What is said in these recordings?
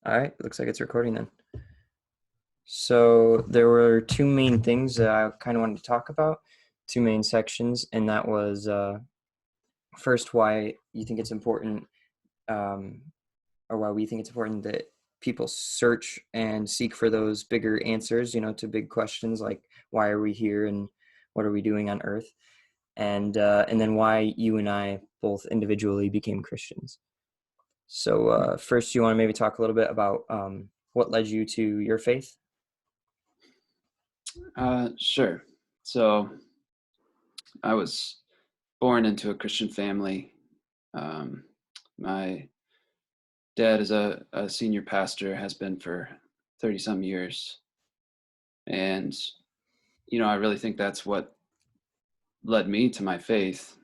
All right, looks like it's recording then. So there were two main things that I kind of wanted to talk about, two main sections, and that was first why you think it's important, um, or why we think it's important that people search and seek for those bigger answers, to big questions like why are we here and what are we doing on Earth, and then why you and I both individually became Christians. So first, you want to maybe talk a little bit about what led you to your faith? Sure. So I was born into a Christian family. My dad is a senior pastor, has been for 30 some years. And, I really think that's what led me to my faith.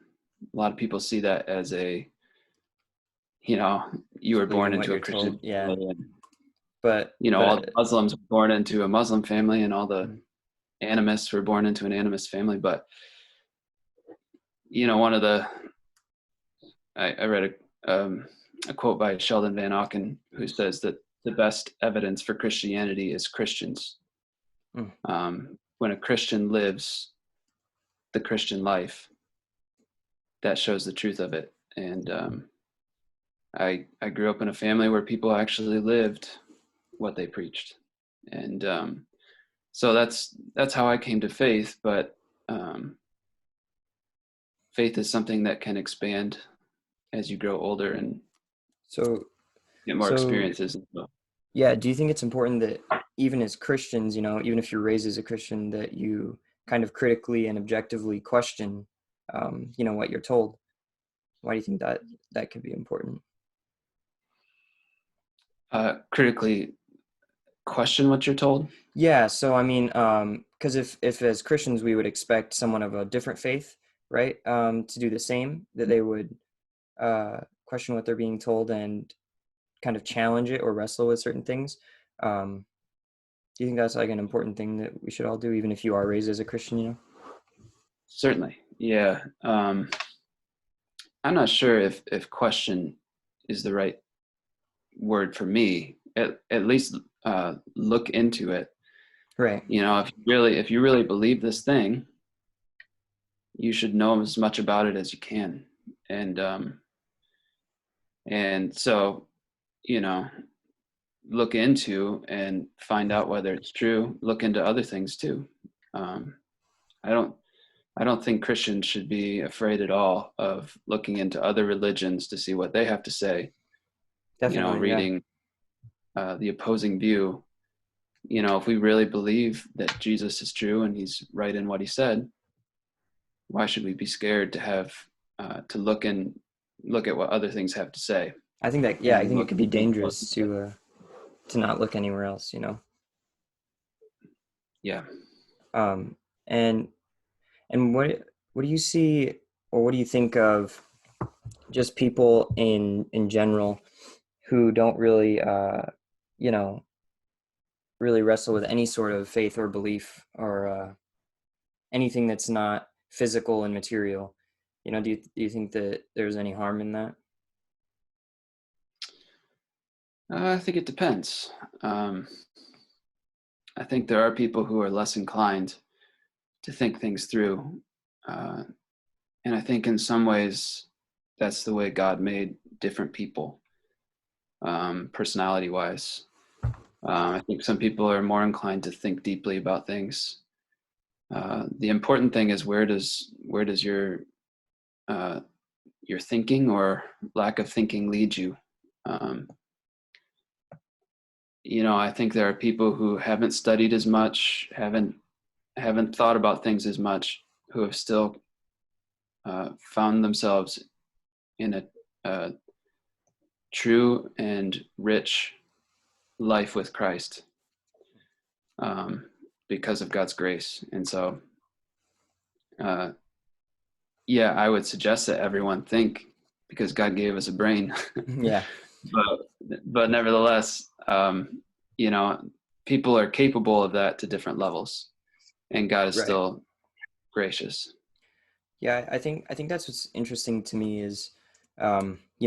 A lot of people see that as you know, you were born Believing what into a you're Christian told, yeah. family, and, But all the Muslims were born into a Muslim family, and all the mm, animists were born into an animist family. But, one of I read a quote by Sheldon Van Auken, who says that the best evidence for Christianity is Christians. mm. When a Christian lives the Christian life, that shows the truth of it. And I grew up in a family where people actually lived what they preached, and so that's how I came to faith. But faith is something that can expand as you grow older and so get more so experiences. yeah, do you think it's important that even as Christians, even if you're raised as a Christian, that you kind of critically and objectively question, what you're told? Why do you think that could be important? Critically question what you're told. Yeah, so I mean, because if as Christians we would expect someone of a different faith, right, to do the same, that they would question what they're being told and kind of challenge it or wrestle with certain things. Um, do you think that's like an important thing that we should all do, even if you are raised as a Christian? Certainly, yeah. I'm not sure if question is the right word for me. At least look into it. Right. If you really believe this thing, you should know as much about it as you can. And so, you know, look into and find out whether it's true. Look into other things too. Um, I don't I don't think Christians should be afraid at all of looking into other religions to see what they have to say. Definitely, yeah. Reading the opposing view. If we really believe that Jesus is true and he's right in what he said, why should we be scared to have to look at what other things have to say I think that, yeah, I and think it look could be into what dangerous to not look anywhere else. yeah. Um, and and what do you see, or what do you think of just people in general who don't really you know really wrestle with any sort of faith or belief, or anything that's not physical and material? Do you think that there's any harm in that? I think it depends. um, I think there are people who are less inclined to think things through, uh, and I think in some ways that's the way God made different people, personality wise. I think some people are more inclined to think deeply about things. The important thing is where does uh, your thinking or lack of thinking lead you. Um, I think there are people who haven't studied as much, haven't thought about things as much, who have still found themselves in a true and rich life with Christ, um, because of God's grace. And so, uh, yeah, I would suggest that everyone think, because God gave us a brain. Yeah. but nevertheless, you know, people are capable of that to different levels, and God is Right. still gracious. Yeah, I think that's what's interesting to me is,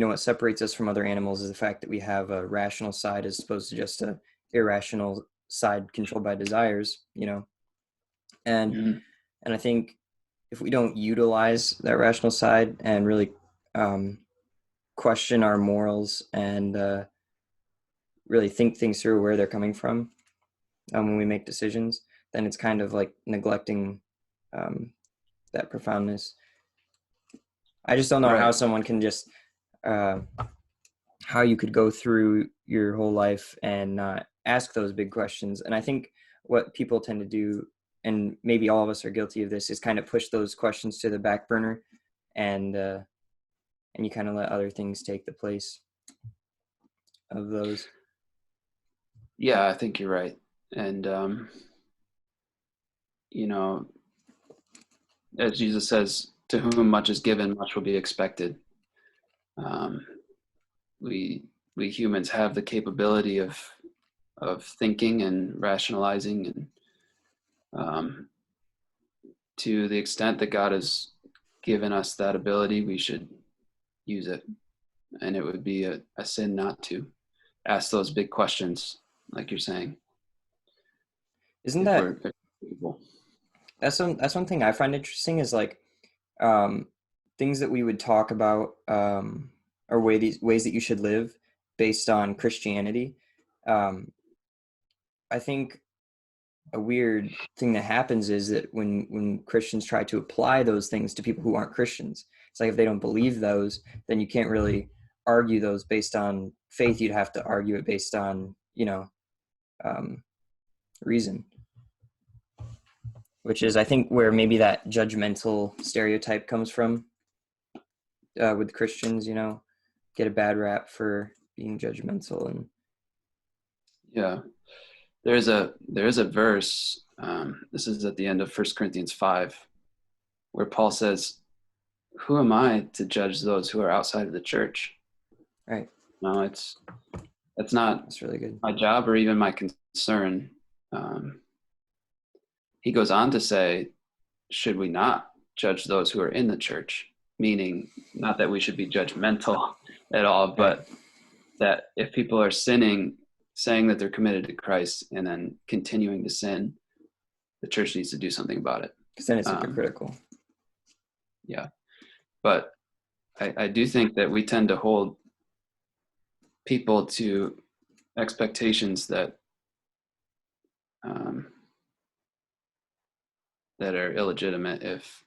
what separates us from other animals is the fact that we have a rational side as opposed to just a irrational side controlled by desires, and Mhm. I think if we don't utilize that rational side and really um, question our morals and really think things through where they're coming from when we make decisions, then it's kind of like neglecting um, that profoundness. I just don't know how Right. someone can just uh, how you could go through your whole life and not ask those big questions. And I think what people tend to do, and maybe all of us are guilty of this, is kind of push those questions to the back burner, and you kind of let other things take the place of those. Yeah, I think you're right. And, you know, as Jesus says, to whom much is given, much will be expected. Um, we we humans have the capability of thinking and rationalizing, and um, to the extent that God has given us that ability, we should use it. And it would be a sin not to ask those big questions, like you're saying, Isn't if that we're capable. that's one thing I find interesting is like um, things that we would talk about or ways that you should live based on Christianity. Um, I think a weird thing that happens is that when Christians try to apply those things to people who aren't Christians, it's like if they don't believe those, then you can't really argue those based on faith. You'd have to argue it based on um, reason, which is I think where maybe that judgmental stereotype comes from with Christians. Get a bad rap for being judgmental and Yeah, there is a verse. This is at the end of 1 Corinthians 5, where Paul says, "Who am I to judge those who are outside of the church?" right. No, it's not That's really good. my job or even my concern. Um, he goes on to say, "Should we not judge those who are in the church?" Meaning, not that we should be judgmental at all, Right. but that if people are sinning, saying that they're committed to Christ, and then continuing to sin, the church needs to do something about it. Because then it's Um, hypocritical. yeah, but I do think that we tend to hold people to expectations um, that are illegitimate if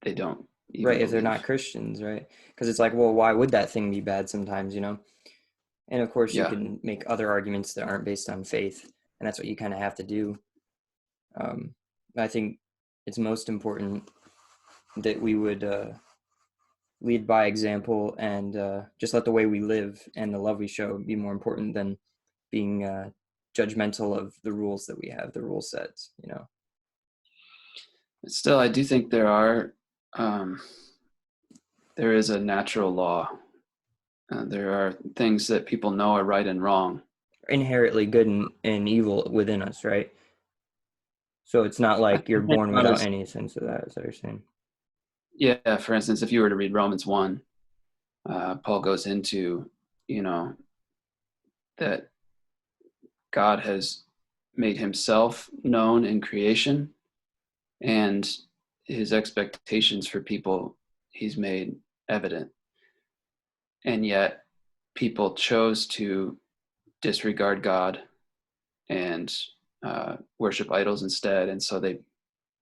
they don't even Right, if they're not believe. Christians, right? Because it's like, well, why would that thing be bad sometimes? And of course, you Yeah, can make other arguments that aren't based on faith, and that's what you kind of have to do. I think it's most important that we would lead by example and just let the way we live and the love we show be more important than being judgmental of the rules that we have, the rule sets. but still, I do think um, there is a natural law. There are things that people know are right and wrong. Inherently good and evil within us, right? So it's not I like you're think born not without as any sense of that, is what you're saying. Yeah. For instance, if you were to read Romans 1, Paul goes into, you know, that God has made himself known in creation, and his expectations for people he's made evident. And yet people chose to disregard God and worship idols instead. And so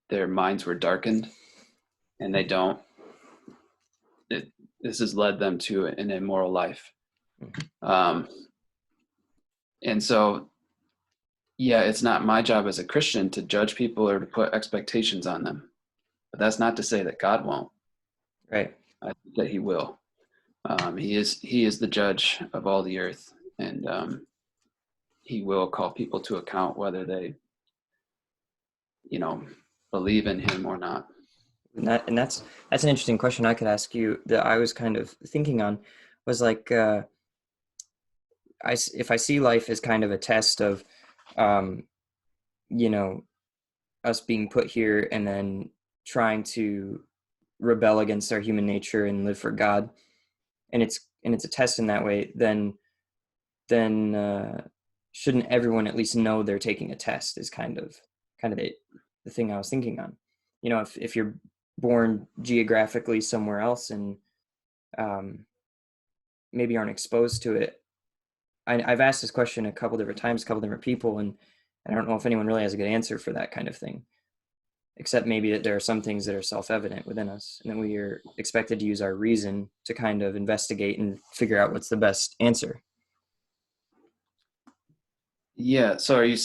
their minds were darkened, and they don't, this has led them to an immoral life. Um, and so yeah, it's not my job as a Christian to judge people or to put expectations on them. But that's not to say that God won't. Right. I think that He will. He is the judge of all the earth, and He will call people to account whether they, you know, believe in Him or not. And that's an interesting question I could ask you that I was kind of thinking on was like if I see life as kind of a test of um, you know us being put here and then trying to rebel against our human nature and live for God. and it's a test in that way, then shouldn't everyone at least know they're taking a test? Is kind of the thing I was thinking on. If you're born geographically somewhere else and um, maybe aren't exposed to it. I've asked this question a couple different times, a couple different people, and I don't know if anyone really has a good answer for that kind of thing, except maybe that there are some things that are self-evident within us and that we are expected to use our reason to kind of investigate and figure out what's the best answer. Yeah. So are you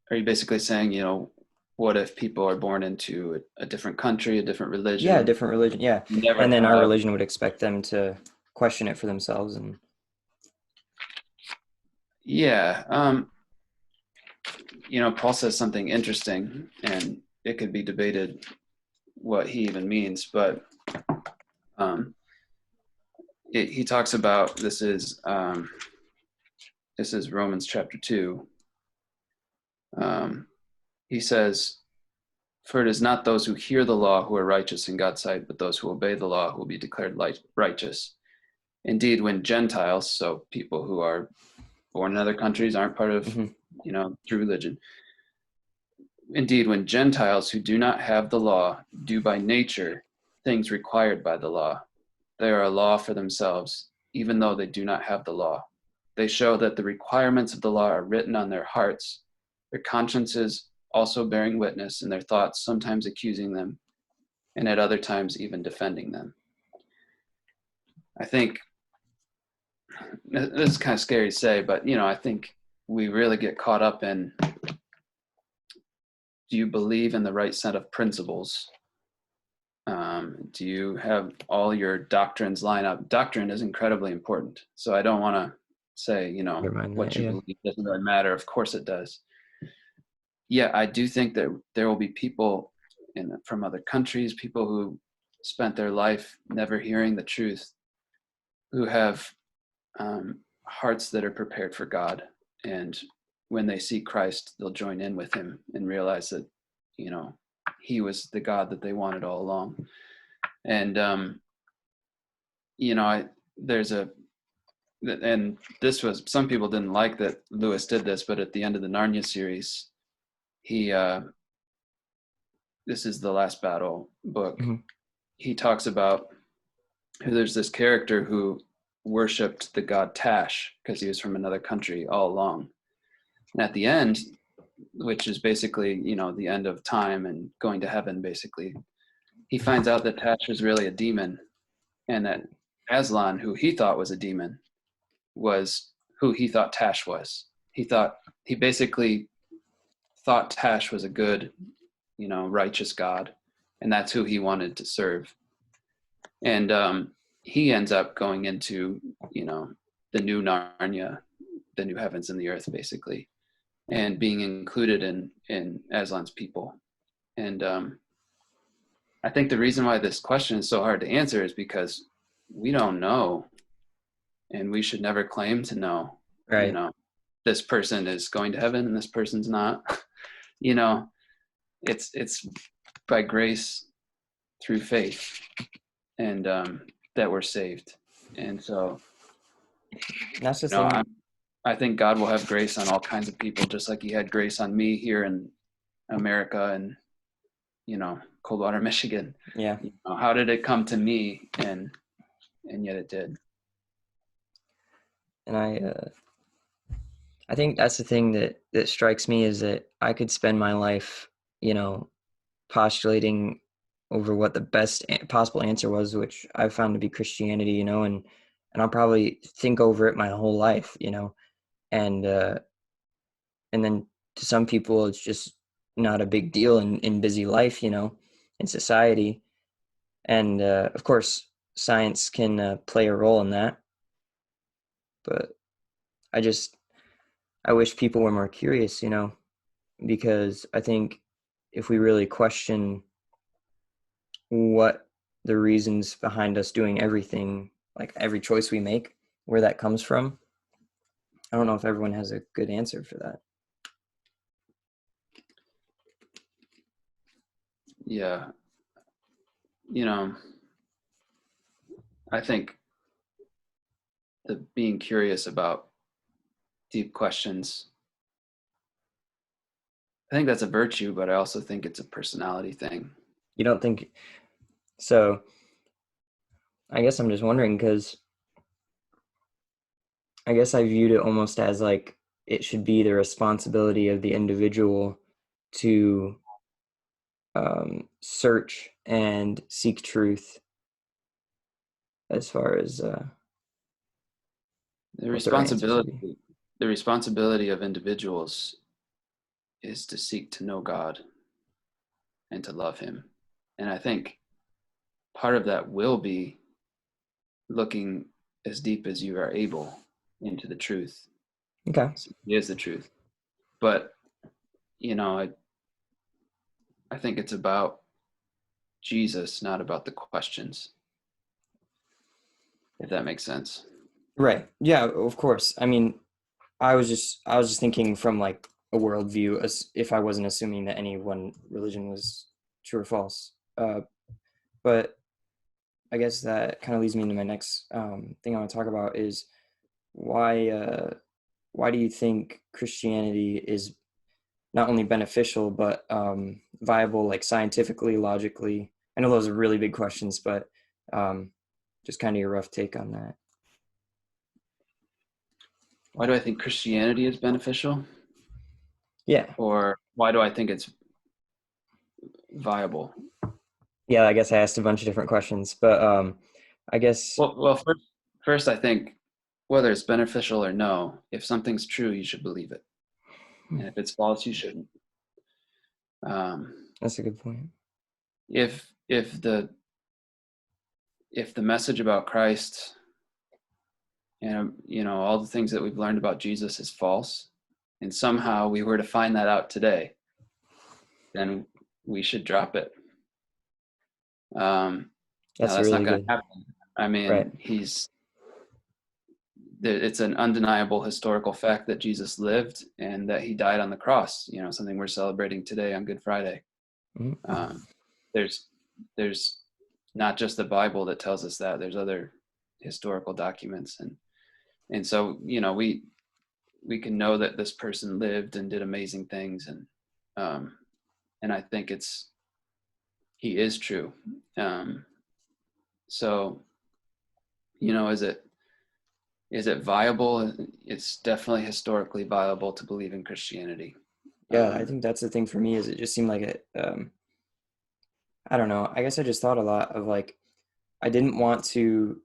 basically saying, what if people are born into a different country, a different Yeah, religion, different religion, yeah. never And then our have, religion would expect them to question it for themselves. And yeah. Paul says something interesting, and it could be debated what he even means, but um, he talks about this is Romans chapter 2. He says, "For it is not those who hear the law who are righteous in God's sight, but those who obey the law who will be declared righteous. Indeed, when Gentiles, so people who are born in other countries, aren't part of, mhm. true religion, indeed, when Gentiles who do not have the law do by nature things required by the law, they are a law for themselves, even though they do not have the law. They show that the requirements of the law are written on their hearts, their consciences also bearing witness, and their thoughts sometimes accusing them, and at other times even defending them." I think this is kind of scary to say, but I think we really get caught up in, do you believe in the right set of principles? Do you have all your doctrines line up? Doctrine is incredibly important. So I don't want to say, Never mind that. what you Yeah. believe doesn't really matter. Of course it does. Yeah, I do think that there will be people from other countries, people who spent their life never hearing the truth, who have hearts that are prepared for God. And when they see Christ, they'll join in with him and realize that, he was the God that they wanted all along. And, there's and this was, some people didn't like that Lewis did this, but at the end of the Narnia series, he, this is the Last Battle book. Mhm. He talks about there's this character who worshipped the god Tash because he was from another country all along. And at the end, which is basically, the end of time and going to heaven, basically, he finds out that Tash was really a demon, and that Aslan, who he thought was a demon, was who he thought Tash was. He basically thought Tash was a good, righteous god, and that's who he wanted to serve. And he ends up going into, the new Narnia, the new heavens and the earth, basically, and being included in Aslan's people. And I think the reason why this question is so hard to answer is because we don't know, and we should never claim to know. Right. This person is going to heaven and this person's not. you know, it's by grace through faith, and that we're saved. And so, That's the you know, I, thing. I think God will have grace on all kinds of people, just like He had grace on me here in America and Coldwater, Michigan. Yeah. How did it come to me? And yet it did. And I think that's the thing that strikes me is that I could spend my life, postulating over what the best possible answer was, which I found to be Christianity, and I'll probably think over it my whole life, and and then to some people it's just not a big deal in busy life, in society, and of course science can play a role in that, but I just I wish people were more curious, because I think if we really question what the reasons behind us doing everything, like every choice we make, where that comes from, I don't know if everyone has a good answer for that. Yeah. I think the being curious about deep questions. I think that's a virtue, but I also think it's a personality thing. You don't think so? I guess I'm just wondering because I guess I viewed it almost as like it should be the responsibility of the individual to search and seek truth as far as The what their answer should responsibility be. the responsibility of individuals is to seek to know God and to love him. And I think part of that will be looking as deep as you are able into the truth. Okay. So he is the truth. But, you know, I think it's about Jesus, not about the questions, if that makes sense. Right. Yeah, of course. I mean, I was just thinking from like a worldview as if I wasn't assuming that any one religion was true or false. But I guess that kind of leads me into my next thing I want to talk about is why why do you think Christianity is not only beneficial but viable, like scientifically, logically? I know those are really big questions, but um, just kind of your rough take on that. Why do I think Christianity is beneficial? Yeah, Or why do I think it's viable? yeah. I guess I asked a bunch of different questions, but I guess Well, first, I think whether it's beneficial or no, if something's true, you should believe it. And if it's false, you shouldn't. Um, that's a good point. if the message about Christ and all the things that we've learned about Jesus is false, and somehow we were to find that out today, then we should drop it. Now That's that's not really going to good. happen. I Right. mean, it's an undeniable historical fact that Jesus lived and that he died on the cross. Something we're celebrating today on Good Friday. Mhm. Um, there's there's not just the Bible that tells us that. There's other historical documents, and so we can know that this person lived and did amazing things, um, and I think he is true. Um, so is it viable? It's definitely historically viable to believe in Christianity. Yeah, I Um, think that's the thing for me is it just seemed like it. I don't know. I guess I just thought a lot of like I didn't want to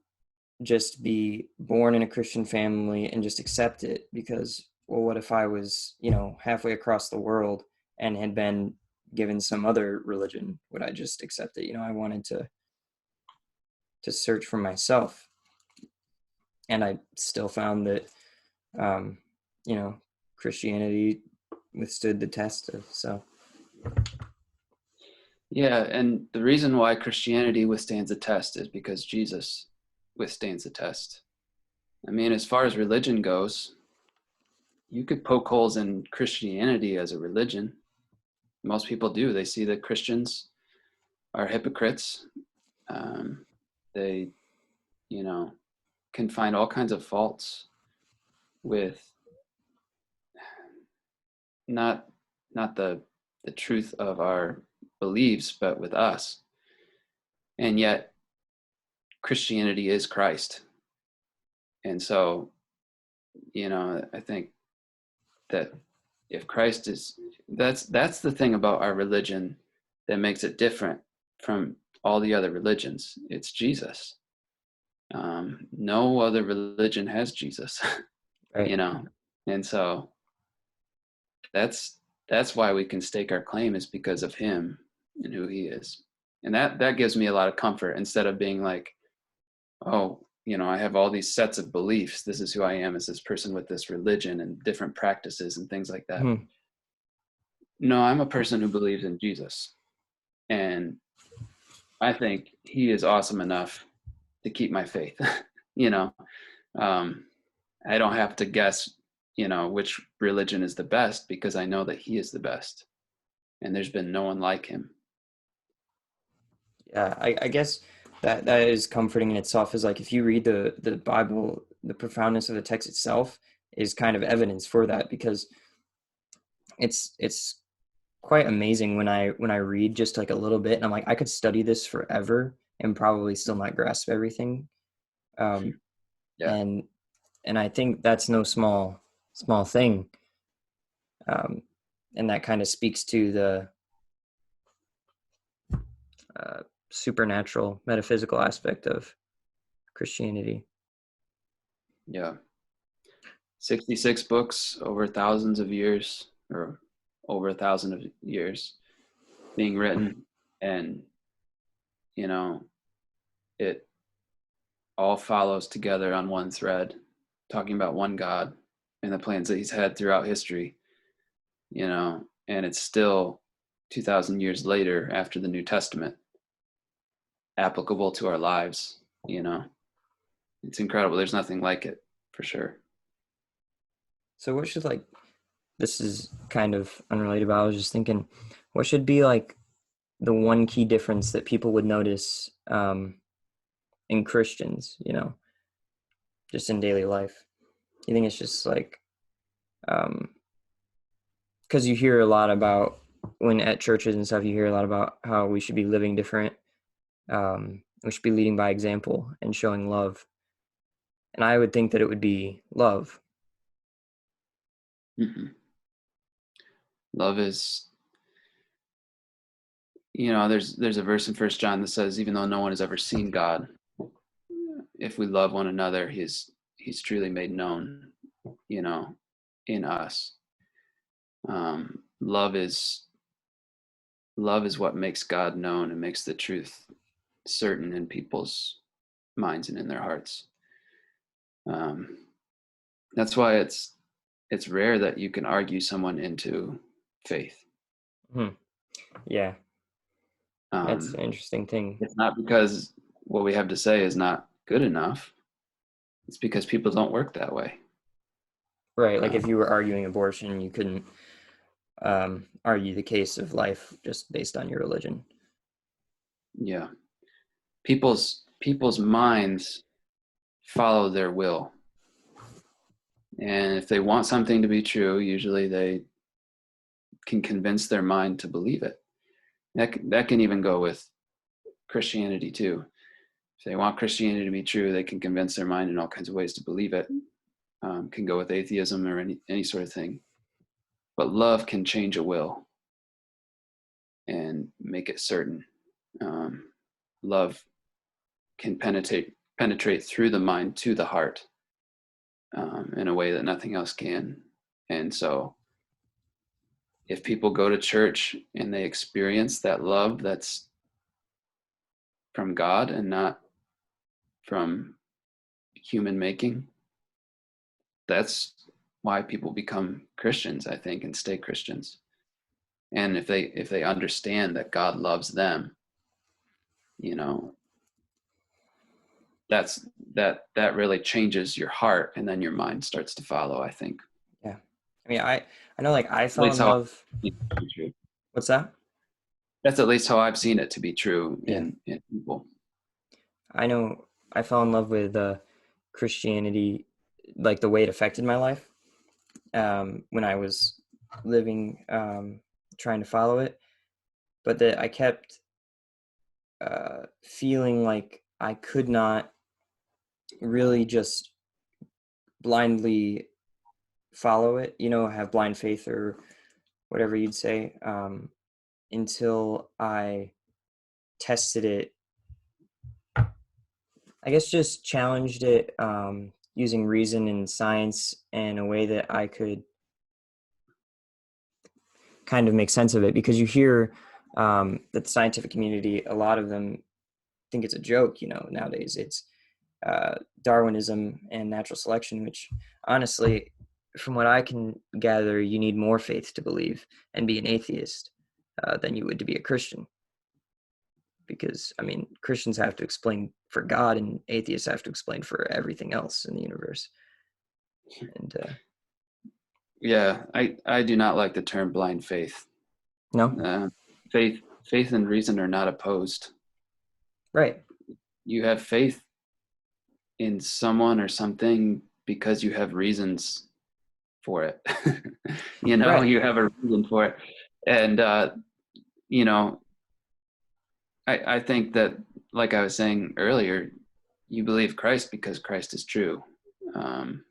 just be born in a Christian family and just accept it because, well, what if I was, halfway across the world and had been given some other religion? Would I just accept it? I wanted to search for myself, and I still found that, um, you know, Christianity withstood the test of so. yeah, and the reason why Christianity withstands the test is because Jesus withstands the test. I mean, as far as religion goes, you could poke holes in Christianity as a religion. Most people do. They see that Christians are hypocrites. Um, they, you know, can find all kinds of faults with not not the truth of our beliefs, but with us. And yet, Christianity is Christ. And so, I think that if Christ is that's the thing about our religion that makes it different from all the other religions. It's Jesus. No other religion has Jesus, Right. you know, and so that's that's why we can stake our claim is because of him and who he is, and that gives me a lot of comfort instead of being like, oh, I have all these sets of beliefs. This is who I am as this person with this religion and different practices and things like that. Hmm. No, I'm a person who believes in Jesus, and I think he is awesome enough to keep my faith. you know, um, I don't have to guess, which religion is the best because I know that he is the best, and there's been no one like him. Yeah, I guess that is comforting in itself. Is like if you read the Bible, the profoundness of the text itself is kind of evidence for that, because it's quite amazing when I read just like a little bit and I'm like, I could study this forever and probably still not grasp everything. Um, Yeah. and and I think that's no small thing. Um, and that kind of speaks to the uh, supernatural, metaphysical aspect of Christianity. Yeah. 66 books over thousands of years, or over 1,000 of years being written. And, you know, it all follows together on one thread, talking about one God and the plans that he's had throughout history, and it's still 2,000 years later after the New Testament applicable to our lives. It's incredible. There's nothing like it, for sure. So what should, like, this is kind of unrelated, but I was just thinking, what should be like the one key difference that people would notice in Christians, just in daily life? You think it's just like, because you hear a lot about, when at churches and stuff, you hear a lot about how we should be living different. We should be leading by example and showing love. And I would think that it would be love. Hmm. Love is, there's a verse in First John that says, even though no one has ever seen God, if we love one another, he's truly made known, in us. Um, love is love is what makes God known and makes the truth certain in people's minds and in their hearts. Um, that's why it's rare that you can argue someone into faith. Hmm. Yeah, that's an Um, interesting thing. it's not because what we have to say is not good enough. It's because people don't work that way. Right. Like if Um, you were arguing abortion, you couldn't argue the case of life just based on your religion. yeah, people's minds follow their will, and if they want something to be true, usually they can convince their mind to believe it. That can even go with Christianity too. If they want Christianity to be true, they can convince their mind in all kinds of ways to believe it. Can go with atheism or any sort of thing. But love can change a will and make it certain. Love can penetrate through the mind to the heart, in a way that nothing else can. And so, if people go to church and they experience that love that's from God and not from human making, that's why people become Christians, I think, and stay Christians. And if they understand that God loves them, you know, that's that really changes your heart, and then your mind starts to follow, I think. Yeah. I mean, I know, like, I At fell least in how I've love. seen it to be true. What's that? That's at least how I've seen it to be true Yeah. in people. I know I fell in love with Christianity, like the way it affected my life when I was living, trying to follow it, but that I kept feeling like I could not really just blindly follow it, have blind faith or whatever you'd say, until I tested it. I guess just challenged it using reason and science in a way that I could kind of make sense of it. Because you hear that the scientific community, a lot of them think it's a joke, nowadays. It's Darwinism and natural selection, which honestly, from what I can gather, you need more faith to believe and be an atheist than you would to be a Christian. Because, I mean, Christians have to explain for God and atheists have to explain for everything else in the universe. And Yeah, I do not like the term blind faith. no, Uh, faith and reason are not opposed. right. You have faith in someone or something because you have reasons for it. Right. You have a reason for it. And, you know, I think that, like I was saying earlier, you believe Christ because Christ is true. And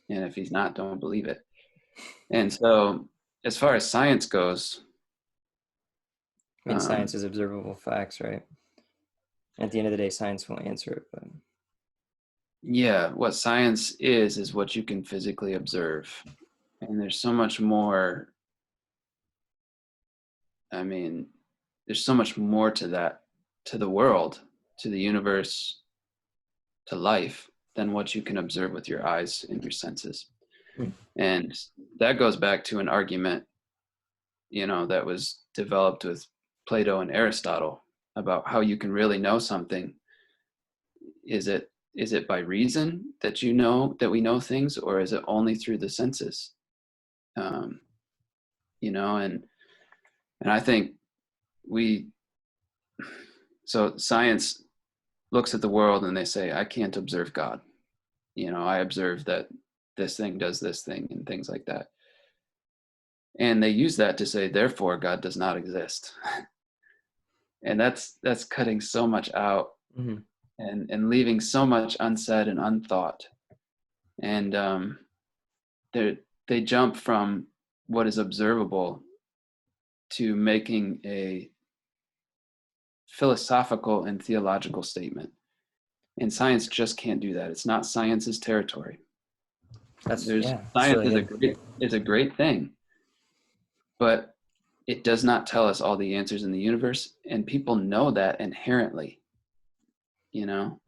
if he's not, don't believe it. And so, as far as science goes, I mean, science is observable facts, right? At the end of the day, science won't answer it, but yeah, what science is what you can physically observe. And there's so much more. I mean, there's so much more to that, to the world, to the universe, to life, than what you can observe with your eyes and your senses. hmm. And that goes back to an argument, that was developed with Plato and Aristotle about how you can really know something. Is it by reason that we know things, or is it only through the senses? Um, and I think we so science looks at the world and they say, I can't observe God. I observe that this thing does this thing and things like that. And they use that to say, therefore, God does not exist. And that's cutting so much out, Hmm. and leaving so much unsaid and unthought. And they jump from what is observable to making a philosophical and theological statement. And science just can't do that. It's not science's territory. That's Science really good. is a great thing, but it does not tell us all the answers in the universe, and people know that inherently. You know,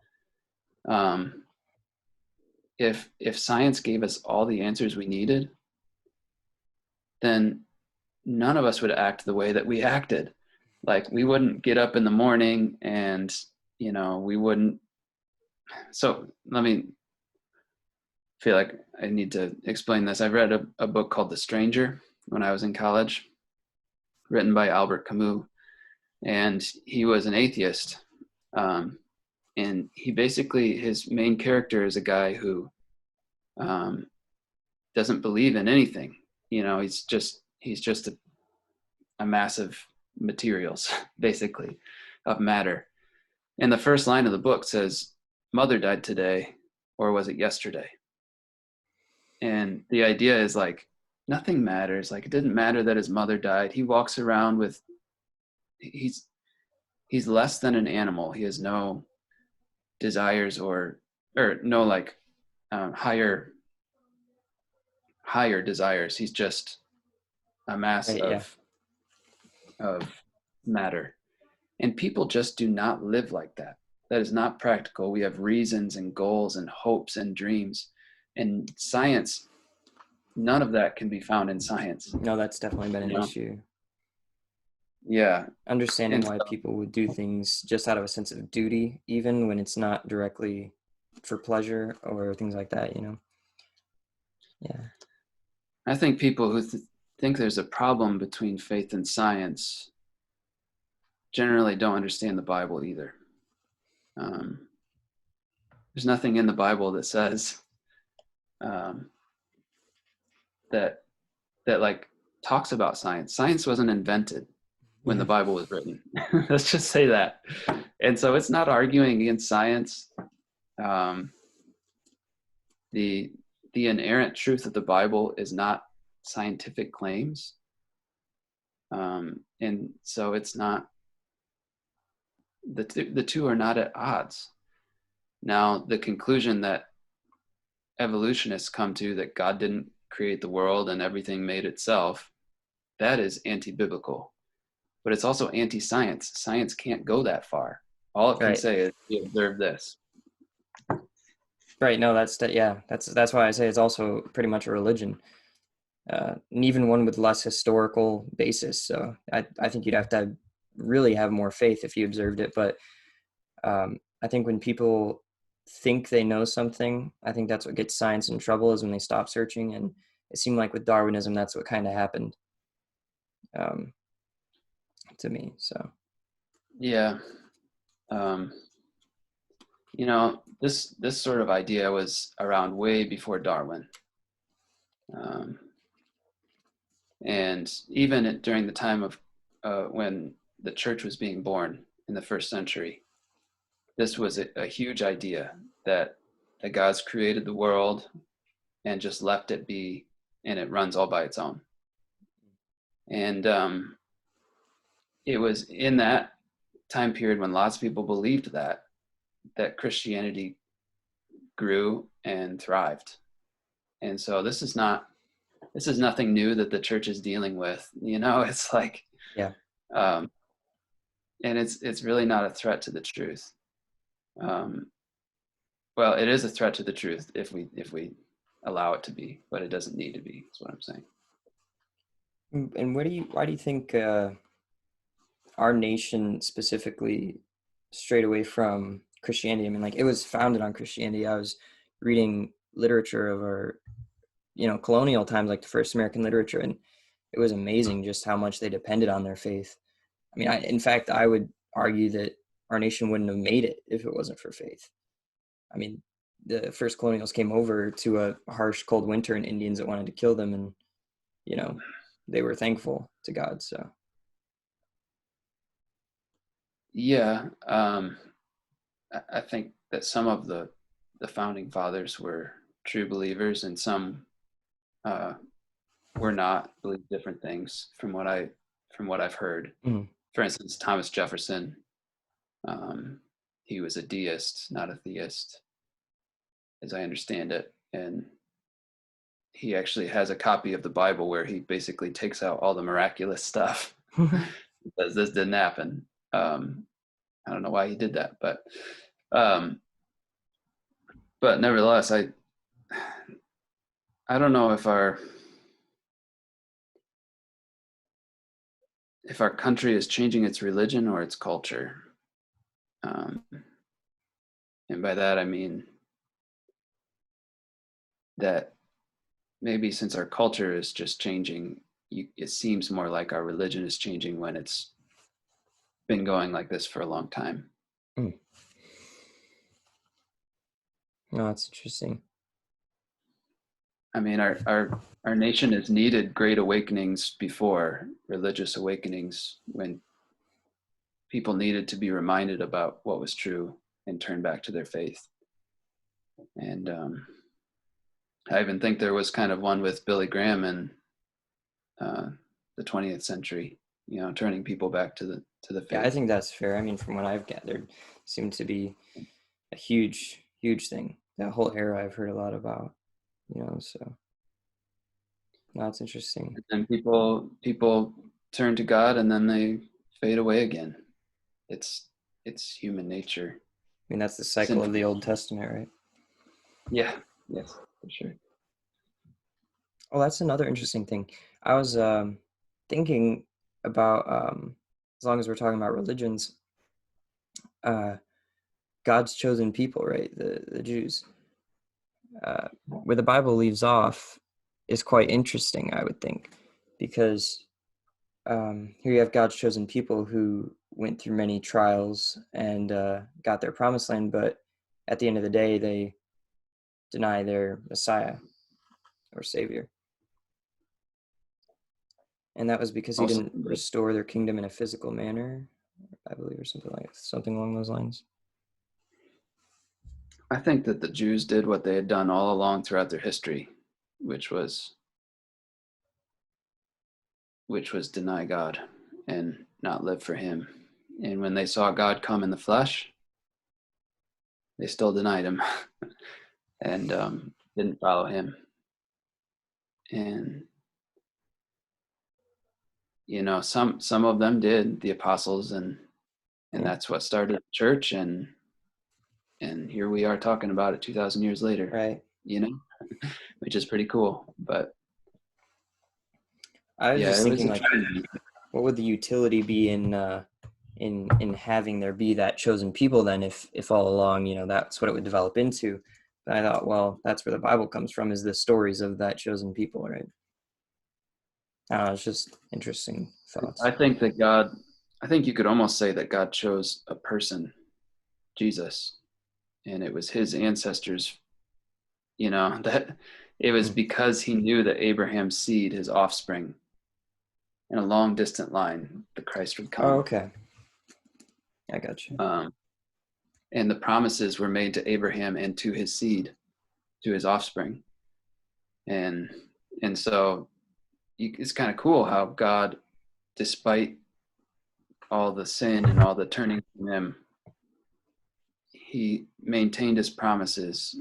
um, if science gave us all the answers we needed, then none of us would act the way that we acted. Like, we wouldn't get up in the morning, and we wouldn't. So let me feel like I need to explain this. I read a book called The Stranger when I was in college, written by Albert Camus, and he was an atheist. And he basically, his main character is a guy who um, doesn't believe in anything. He's just a mass of materials, basically, of matter. And the first line of the book says, "Mother died today, or was it yesterday?" And the idea is like, nothing matters. Like, it didn't matter that his mother died. He walks around with, he's less than an animal. He has no desires, or no, like, higher desires. He's just a mass Right. Yeah. of matter. And people just do not live like that. That is not practical. We have reasons and goals and hopes and dreams. And science, none of that can be found in science. No, that's definitely been You an know? issue. Yeah. Understanding And why people would do things just out of a sense of duty, even when it's not directly for pleasure or things like that. Yeah. I think people who think there's a problem between faith and science generally don't understand the Bible either. Um, there's nothing in the Bible that says um, that like talks about science. Science wasn't invented when the Yeah. Bible was written. Let's just say that. And so it's not arguing against science. Um, the inerrant truth of the Bible is not scientific claims. And so it's not, the two are not at odds. Now, the conclusion that evolutionists come to, that God didn't create the world and everything made itself, that is anti-biblical. But it's also anti-science. Science can't go that far. All it can Right. say is, we observe this. Right. No, yeah. That's why I say it's also pretty much a religion, and even one with less historical basis. So I think you'd have to really have more faith if you observed it. But I think when people think they know something, I think that's what gets science in trouble, is when they stop searching. And it seemed like with Darwinism, that's what kind of happened um, to me. So Yeah. Um, This sort of idea was around way before Darwin. Um, and even during the time of when the church was being born in the first century, this was a huge idea that God's created the world and just left it be, and it runs all by its own. And it was in that time period when lots of people believed that Christianity grew and thrived. And so this is nothing new that the church is dealing with. It's like, Yeah. um, and it's really not a threat to the truth. Um, well, it is a threat to the truth if we allow it to be, but it doesn't need to be. Is what I'm saying. And why do you think our nation specifically strayed away from Christianity? I mean, like it was founded on Christianity. I was reading literature of our, colonial times, like the first American literature, and it was amazing just how much they depended on their faith. I mean, in fact, I would argue that our nation wouldn't have made it if it wasn't for faith. I mean, the first colonials came over to a harsh, cold winter and Indians that wanted to kill them, and you know, they were thankful to God. So, Yeah, I think that some of the founding fathers were true believers, and some uh, were not. Believed different things from what I've heard. mm, For instance, Thomas Jefferson, um, he was a deist, not a theist, as I understand it, and he actually has a copy of the Bible where he basically takes out all the miraculous stuff. Because this didn't happen. I don't know why he did that, um, but nevertheless, I don't know if our country is changing its religion or its culture. Um, and by that I mean that maybe since our culture is just changing, it seems more like our religion is changing when it's been going like this for a long time. mm. No, that's interesting. I mean, our nation has needed great awakenings before, religious awakenings, when people needed to be reminded about what was true and turn back to their faith. And I even think there was kind of one with Billy Graham in uh, the 20th century, turning people back to the Yeah, I faith. think that's fair. I mean, from what I've gathered, seemed to be a huge, huge thing. That whole era I've heard a lot about, so no, it's interesting. And people turn to God and then they fade away again. It's human nature. I mean, that's the cycle of Sinful. the Old Testament, right? Yeah. Yes, for sure. Oh, that's another interesting thing. I was thinking about, as long as we're talking about religions, uh, God's chosen people, right? The Jews. Where the Bible leaves off is quite interesting, I would think, because here you have God's chosen people who went through many trials and got their promised land, but at the end of the day, they deny their Messiah or Savior. And that was because he Most of didn't them did. restore their kingdom in a physical manner, I believe, or something along those lines. I think that the Jews did what they had done all along throughout their history, which was deny God and not live for him. And when they saw God come in the flesh, they still denied him and didn't follow him. And some of them did, the apostles, and Yeah, that's what started the church. And here we are talking about it 2,000 years later, right. you know, which is pretty cool. But I was yeah, just it was thinking, a like, tragedy. what would the utility be in having there be that chosen people then, if all along, that's what it would develop into? But I thought, well, that's where the Bible comes from, is the stories of that chosen people, right? I don't know, it's just interesting thoughts. I think that God, I think you could almost say that God chose a person, Jesus, and it was his ancestors, that it was Mm. because he knew that Abraham's seed, his offspring, in a long distant line, the Christ would Oh, come. okay. I got you. Um, and the promises were made to Abraham and to his seed, to his offspring. And so it's kind of cool how God, despite all the sin and all the turning from him, he maintained his promises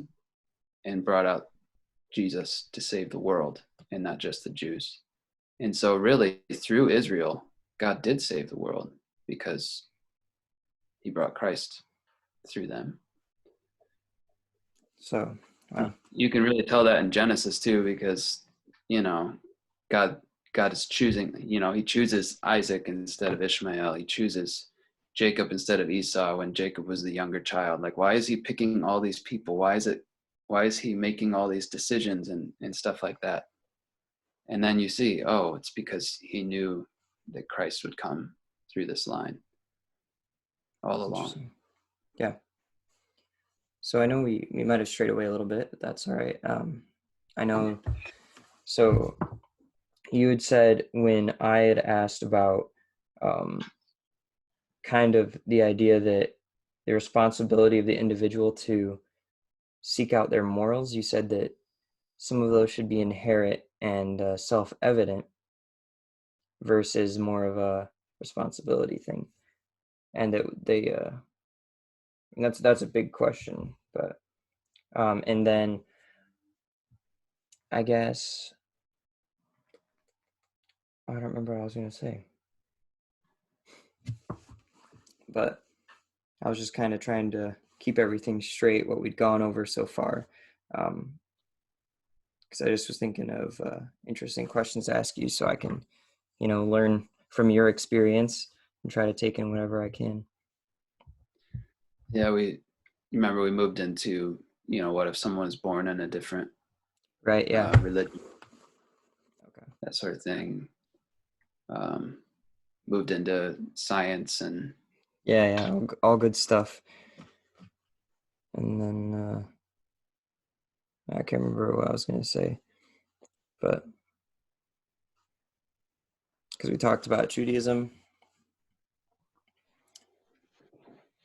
and brought out Jesus to save the world and not just the Jews. And so really through Israel, God did save the world because he brought Christ through them. So, wow. You can really tell that in Genesis too, because, God God is choosing, he chooses Isaac instead of Ishmael. He chooses Jacob instead of Esau when Jacob was the younger child. Like, why is he picking all these people? Why is he making all these decisions and stuff like that? And then you see, oh, it's because he knew that Christ would come through this line all That's along. interesting. Yeah. So I know we might have strayed away a little bit, but that's all right. I know. So you had said when I had asked about um, kind of the idea that the responsibility of the individual to seek out their morals, you said that some of those should be inherent and self-evident versus more of a responsibility thing, and that and that's a big question. But and then I guess I don't remember what I was gonna say, but I was just kind of trying to keep everything straight, what we'd gone over so far. Because I just was thinking of interesting questions to ask you so I can, learn from your experience and try to take in whatever I can. Yeah, we remember we moved into, what if someone is born in a different Right. Yeah. religion, Okay. that sort of thing. Moved into science and Yeah. Yeah. All good stuff. And then I can't remember what I was going to say, but because we talked about Judaism,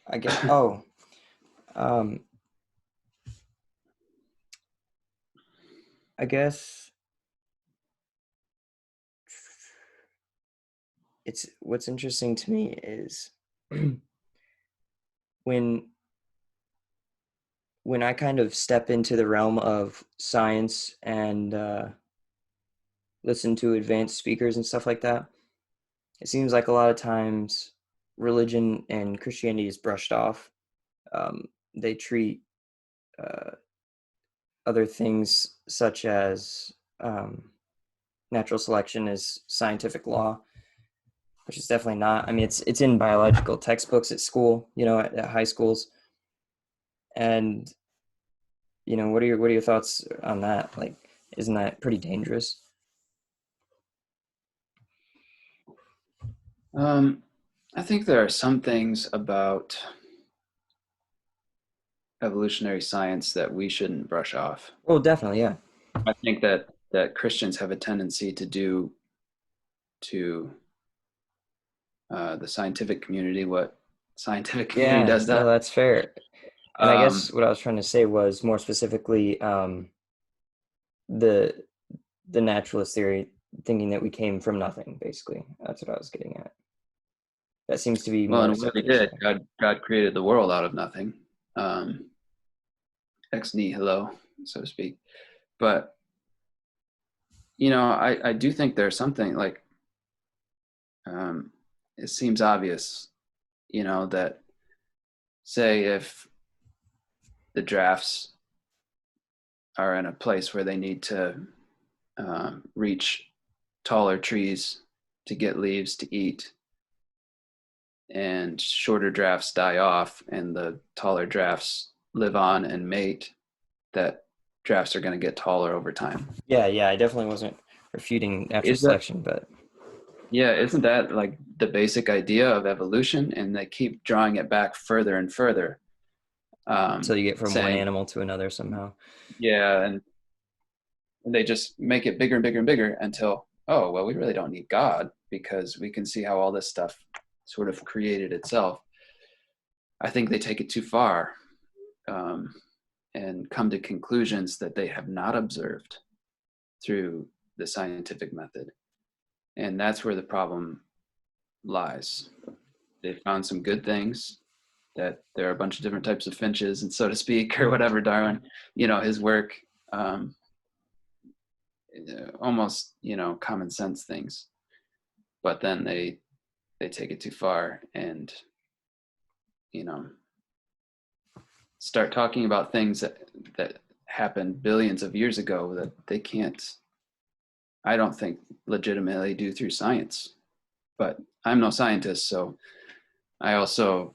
I get, oh, um, I guess it's what's interesting to me is when I kind of step into the realm of science and listen to advanced speakers and stuff like that, it seems like a lot of times religion and Christianity is brushed off. They treat uh, other things such as natural selection as scientific law, which is definitely not. I mean, it's in biological textbooks at school, at high schools, and what are your thoughts on that? Like, isn't that pretty dangerous? I think there are some things about evolutionary science that we shouldn't brush off. Well, definitely, yeah. I think that Christians have a tendency to do to the scientific community what scientific community Yeah, does no, that. that's fair. And I Um, guess what I was trying to say was more specifically the naturalist theory, thinking that we came from nothing, basically. That's what I was getting at. That seems to be well, more and what he accepted as did, fact. God created the world out of nothing, um, ex nihilo, so to speak. But I do think there's something like um, it seems obvious, that say if the drafts are in a place where they need to reach taller trees to get leaves to eat, and shorter drafts die off, and the taller drafts live on and mate, that drafts are going to get taller over time. Yeah, yeah, I definitely wasn't refuting natural Is that selection, but Yeah, isn't that like the basic idea of evolution? And they keep drawing it back further and further. Until you get from one saying, animal to another somehow. yeah, and they just make it bigger and bigger and bigger until, oh, well, we really don't need God because we can see how all this stuff sort of created itself. I think they take it too far, um, and come to conclusions that they have not observed through the scientific method. And that's where the problem lies. They found some good things, that there are a bunch of different types of finches, and so to speak, or whatever. Darwin, his work, um, almost, common sense things, but then they take it too far and, you know, start talking about things that happened billions of years ago that they can't, I don't think, legitimately do through science. But I'm no scientist, so I also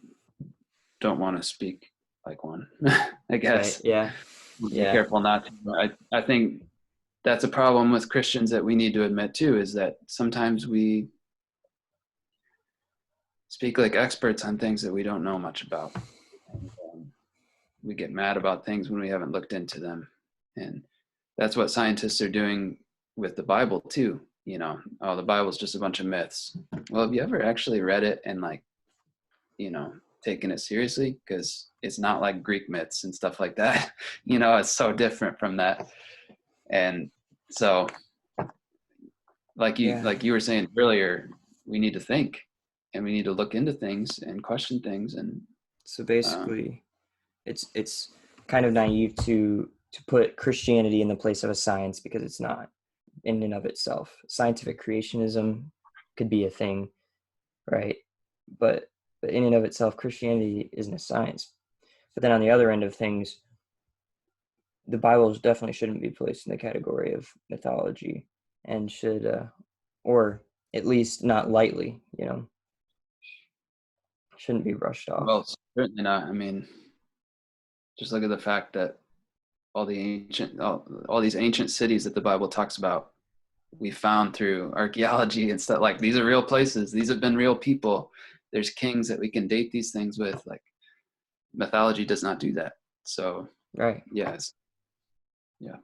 don't want to speak like one. I Right. guess Yeah. be Yeah. careful not to. I think that's a problem with Christians that we need to admit too, is that sometimes we speak like experts on things that we don't know much about. And, we get mad about things when we haven't looked into them. And that's what scientists are doing with the Bible too. Oh, the Bible's just a bunch of myths. Well, have you ever actually read it and taken it seriously? Because it's not like Greek myths and stuff like that. It's so different from that. And so, Yeah. like you were saying earlier, we need to think, and we need to look into things and question things. And So um, basically, it's kind of naive to put Christianity in the place of a science because it's not in and of itself. Scientific creationism could be a thing, right? But in and of itself, Christianity isn't a science. But then on the other end of things, the Bible definitely shouldn't be placed in the category of mythology, and should, or at least not lightly, shouldn't be brushed off. well, certainly not. I mean, just look at the fact that all these ancient cities that the Bible talks about, we found through archaeology and stuff. Like, these are real places. These have been real people. There's kings that we can date these things with. Like, mythology does not do that. So Right. yeah, yeah.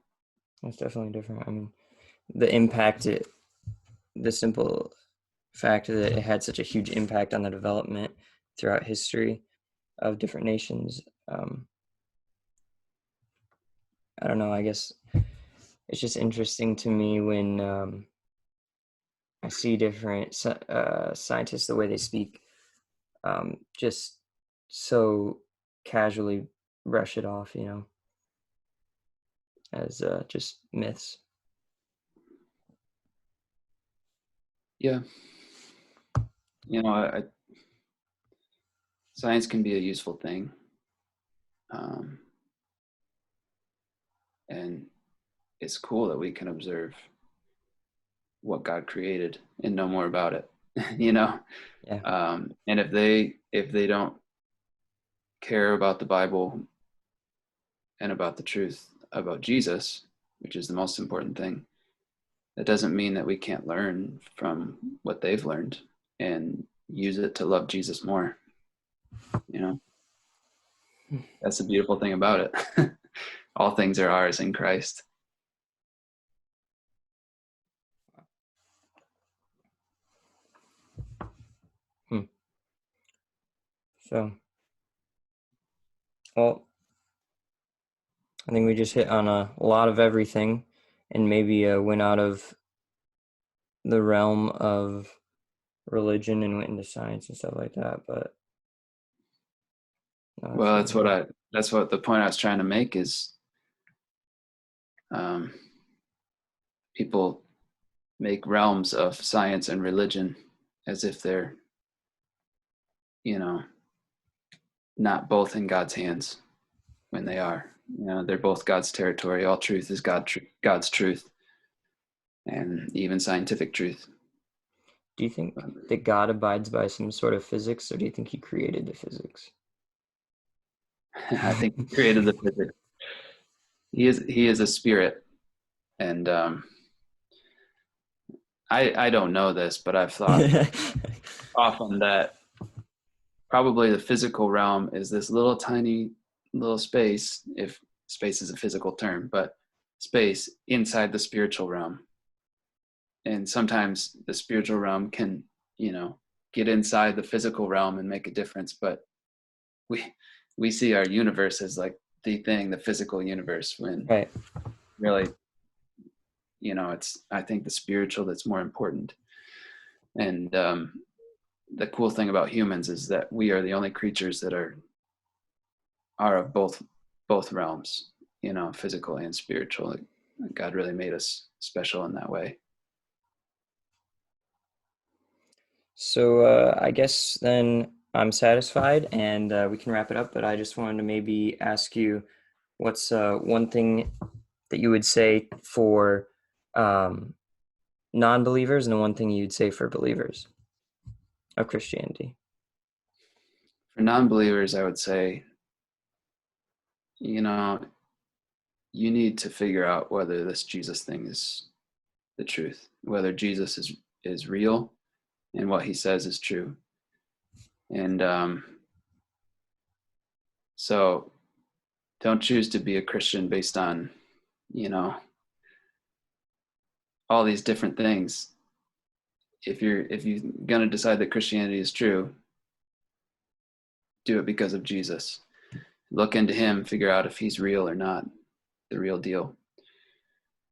That's definitely different. I mean, the impact the simple fact that it had such a huge impact on the development throughout history of different nations. I don't know. I guess it's just interesting to me when I see different scientists, the way they speak, just so casually brush it off, as just myths. Yeah. Science can be a useful thing. Um, and it's cool that we can observe what God created and know more about it. you know Yeah. and if they don't care about the Bible and about the truth about Jesus, which is the most important thing, that doesn't mean that we can't learn from what they've learned and use it to love Jesus more. you know that's the beautiful thing about it. All things are ours in Christ. Hmm. So, well, I think we just hit on a lot of everything, and maybe went out of the realm of religion and went into science and stuff like that. But no, that's Well, really good. that's what the point I was trying to make is, um, people make realms of science and religion as if they're, you know, not both in God's hands, when they are. They're both God's territory. All truth is God's truth, and even scientific truth. Do you think that God abides by some sort of physics, or do you think he created the physics? I think He created the physics. He is a spirit, and I don't know this, but I've thought often that probably the physical realm is this little tiny little space, if space is a physical term, but space inside the spiritual realm. And sometimes the spiritual realm can, get inside the physical realm and make a difference. But we we see our universe as like the thing, the physical universe, when Right. really, it's, I think, the spiritual that's more important. And the cool thing about humans is that we are the only creatures that are of both realms, physical and spiritual. God really made us special in that way. So I guess then I'm satisfied, and we can wrap it up. But I just wanted to maybe ask you, what's one thing that you would say for um, non-believers, and one thing you'd say for believers of Christianity? For non-believers, I would say, you know, you need to figure out whether this Jesus thing is the truth, whether Jesus is real and what he says is true. And so don't choose to be a Christian based on, you know, all these different things. If you're gonna decide that Christianity is true, do it because of Jesus. Look into him, figure out if he's real or not, the real deal.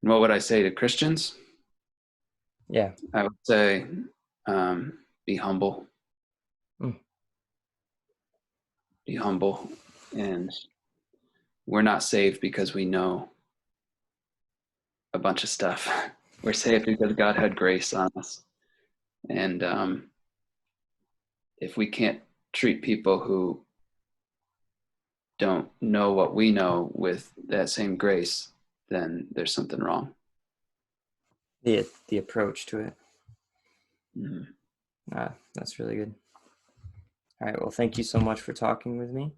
And what would I say to Christians? Yeah. I would say, be humble, Mm. be humble. And we're not saved because we know a bunch of stuff. We're saved because God had grace on us. And if we can't treat people who don't know what we know with that same grace, then there's something wrong. The approach to it. Mm-hmm. That's really good. All right. Well, thank you so much for talking with me.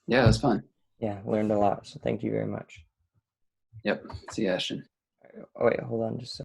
Yeah, that's fun. Yeah, learned a lot. So thank you very much. Yep. See you, Ashton. Oh wait, hold on just a